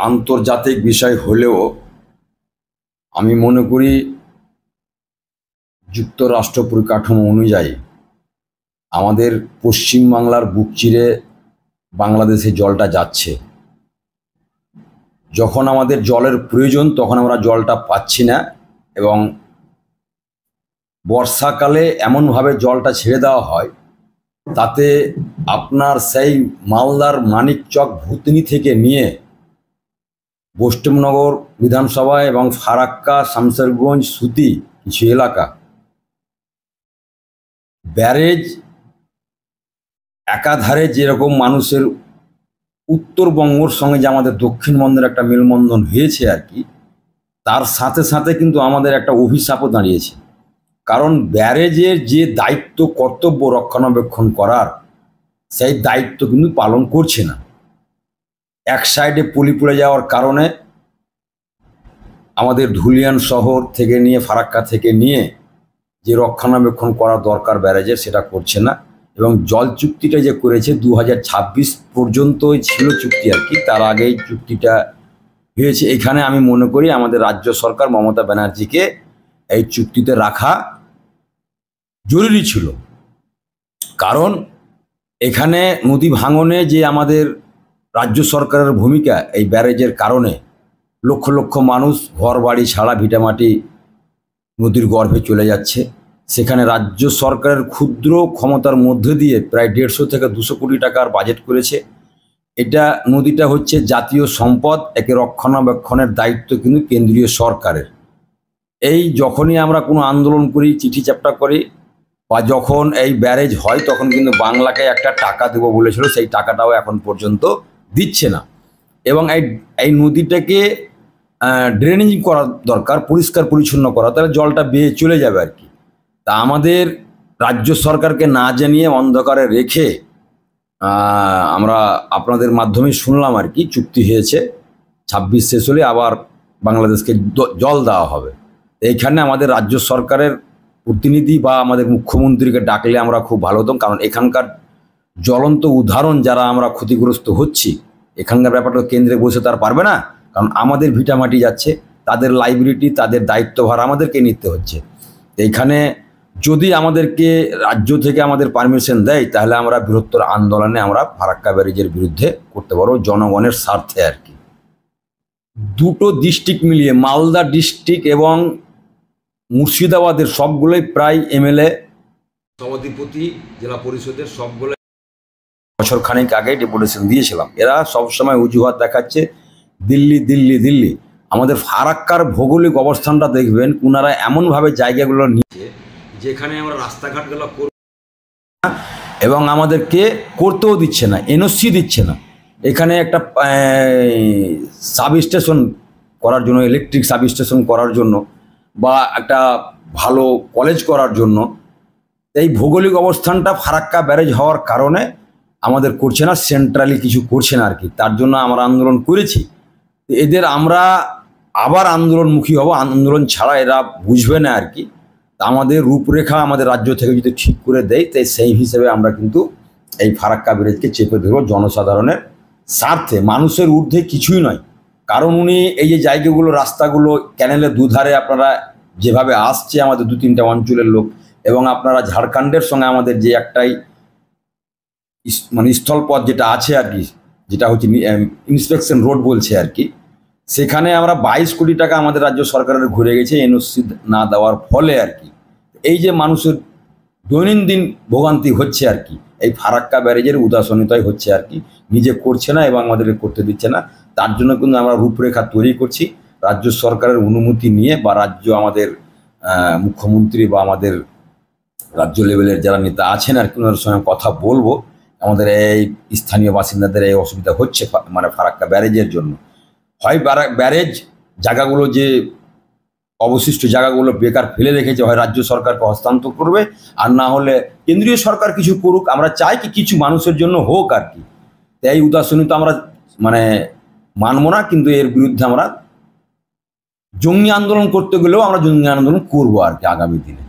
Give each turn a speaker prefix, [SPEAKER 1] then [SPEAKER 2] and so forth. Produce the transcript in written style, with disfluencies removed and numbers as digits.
[SPEAKER 1] আন্তর্জাতিক বিষয় হলেও আমি মনে করি যুক্তরাষ্ট্র পরিকাঠামো অনুযায়ী আমাদের পশ্চিমবাংলার বুক চিরে বাংলাদেশে জলটা যাচ্ছে। যখন আমাদের জলের প্রয়োজন তখন আমরা জলটা পাচ্ছি না, এবং বর্ষাকালে এমনভাবে জলটা ছেড়ে দেওয়া হয় তাতে আপনার সেই মালদার মানিকচক ভূতনি থেকে নিয়ে বৈষ্ণবনগর বিধানসভা এবং ফারাক্কা শামশেরগঞ্জ সুতি কিছু এলাকা ব্যারেজ একাধারে যেরকম মানুষের উত্তরবঙ্গর সঙ্গে যে আমাদের দক্ষিণবঙ্গের একটা মেলবন্ধন হয়েছে আর কি, তার সাথে সাথে কিন্তু আমাদের একটা অভিশাপও দাঁড়িয়েছে। কারণ ব্যারেজের যে দায়িত্ব কর্তব্য রক্ষণাবেক্ষণ করার, সেই দায়িত্ব কিন্তু পালন করছে না। এক সাইডে পলি পড়ে যাওয়ার কারণে আমাদের ধুলিয়ান শহর থেকে নিয়ে ফারাক্কা থেকে নিয়ে যে রক্ষণাবেক্ষণ করা দরকার ব্যারেজের, সেটা করছে না। এবং জল চুক্তিটা যে করেছে 2026 পর্যন্তই ছিল চুক্তি আর কি, তার আগেই চুক্তিটা হয়েছে। এখানে আমি মনে করি আমাদের রাজ্য সরকার মমতা ব্যানার্জিকে এই চুক্তিতে রাখা জরুরি ছিল। কারণ এখানে নদী ভাঙনে যে আমাদের রাজ্য সরকারের ভূমিকা, এই ব্যারেজের কারণে লক্ষ লক্ষ মানুষ ঘর বাড়ি ছাড়া ভিটামাটি নদীর গর্ভে চলে যাচ্ছে। সেখানে রাজ্য সরকারের ক্ষুদ্র ক্ষমতার মধ্যে দিয়ে প্রায় 150 থেকে 200 কোটি টাকার বাজেট করেছে। এটা নদীটা হচ্ছে জাতীয় সম্পদ, একে রক্ষণাবেক্ষণের দায়িত্ব কিন্তু কেন্দ্রীয় সরকারের। এই যখনই আমরা কোনো আন্দোলন করি, চিঠি চাপটা করি, বা যখন এই ব্যারেজ হয় তখন কিন্তু বাংলাকে একটা টাকা দেবো বলেছিল, সেই টাকাটাও এখন পর্যন্ত দিচ্ছে না। এবং এই নদীটাকে ড্রেনিং করা দরকার, পরিষ্কার পরিচ্ছন্ন করা, তাহলে জলটা বেয়ে চলে যাবে আর কি। তা আমাদের রাজ্য সরকারকে না জানিয়ে অন্ধকারে রেখে আমরা আপনাদের মাধ্যমে শুনলাম আর কি, চুক্তি হয়েছে 26 শেষ হলে আবার বাংলাদেশকে জল দেওয়া হবে। এইখানে আমাদের রাজ্য সরকারের প্রতিনিধি বা আমাদের মুখ্যমন্ত্রীকে ডাকলে আমরা খুব ভালো হতাম। কারণ এখানকার জ্বলন্ত উদাহরণ যারা আমরা ক্ষতিগ্রস্ত হচ্ছি, এখানকার ব্যাপারটা কেন্দ্রে বসে তার পারবে না। কারণ আমাদের ভিটামাটি যাচ্ছে, তাদের লাইবিলিটি, তাদের দায়িত্বভার আমাদেরকে নিতে হচ্ছে। এইখানে যদি আমাদেরকে রাজ্য থেকে আমাদের পারমিশন দেয়, তাহলে আমরা বৃহত্তর আন্দোলনে আমরা ফারাক্কা ব্যারেজের বিরুদ্ধে করতে পারবো, জনগণের স্বার্থে আর কি। দুটো ডিস্ট্রিক্ট মিলিয়ে মালদা ডিস্ট্রিক্ট এবং মুর্শিদাবাদের সবগুলোই প্রায় এমএলএ, সভাধিপতি, জেলা পরিষদের সবগুলো বছর খানেক আগে ডেপুটেশন দিয়েছিলাম। এরা সবসময় অজুহাত দেখাচ্ছে দিল্লি দিল্লি দিল্লি। আমাদের ফারাক্কার ভৌগোলিক অবস্থানটা দেখবেন, ওনারা এমনভাবে জায়গাগুলো নিচ্ছে যেখানে আমরা রাস্তাঘাটগুলো করব না, এবং আমাদেরকে করতেও দিচ্ছে না, এনওসি দিচ্ছে না। এখানে একটা সাব স্টেশন করার জন্য, ইলেকট্রিক সাব স্টেশন করার জন্য, বা একটা ভালো কলেজ করার জন্য, এই ভৌগোলিক অবস্থানটা ফারাক্কা ব্যারেজ হওয়ার কারণে আমাদের করছে না, সেন্ট্রালি কিছু করছে না আর কি। তার জন্য আমরা আন্দোলন করেছি। এদের আমরা আবার আন্দোলনমুখী হব, আন্দোলন ছাড়া এরা বুঝবে না আর কি। আমাদের রূপরেখা আমাদের রাজ্য থেকে যদি ঠিক করে দেয়, তাই সেই হিসেবে আমরা কিন্তু এই ফারাক্কা ব্যারেজকে চেপে ধরব জনসাধারণের স্বার্থে, মানুষের ঊর্ধ্বে কিছুই নয়। কারণ উনি এই যে জায়গাগুলো, রাস্তাগুলো, ক্যানেলের দুধারে আপনারা যেভাবে আসছে আমাদের 2-3টা অঞ্চলের লোক, এবং আপনারা ঝাড়খণ্ডের সঙ্গে আমাদের যে একটাই মানে স্থলপথ যেটা আছে আর কি, যেটা হচ্ছে ইন্সপেকশন রোড বলছে আর কি, সেখানে আমরা 22 কোটি টাকা আমাদের রাজ্য সরকারের ঘুরে গেছে এনওসি না দেওয়ার ফলে আর কি। এই যে মানুষের দৈনন্দিন ভোগান্তি হচ্ছে আর কি, এই ফারাক্কা ব্যারেজের উদাসীনতাই হচ্ছে আর কি। নিজে করছে না এবং আমাদেরকে করতে দিচ্ছে না। তার জন্য কিন্তু আমরা রূপরেখা তৈরি করছি রাজ্য সরকারের অনুমতি নিয়ে, বা রাজ্য আমাদের মুখ্যমন্ত্রী বা আমাদের রাজ্য লেভেলের যারা নেতা আছেন আর কি, ওনাদের সঙ্গে কথা বলবো। আমাদের এই স্থানীয় বাসিন্দাদের এই অসুবিধা হচ্ছে মানে ফারাক্কা ব্যারেজের জন্য। হয় ব্যারেজ জায়গাগুলো, যে অবশিষ্ট জায়গাগুলো বেকার ফেলে রেখেছে, হয় রাজ্য সরকারকে হস্তান্তর করবে, আর না হলে কেন্দ্রীয় সরকার কিছু করুক। আমরা চাই কি কিছু মানুষের জন্য হোক আর কি। এই উদাসীনতা আমরা মানে মানব না, কিন্তু এর বিরুদ্ধে আমরা জঙ্গি আন্দোলন করতে গেলেও আমরা জঙ্গি আন্দোলন করবো আর কি আগামী দিনে।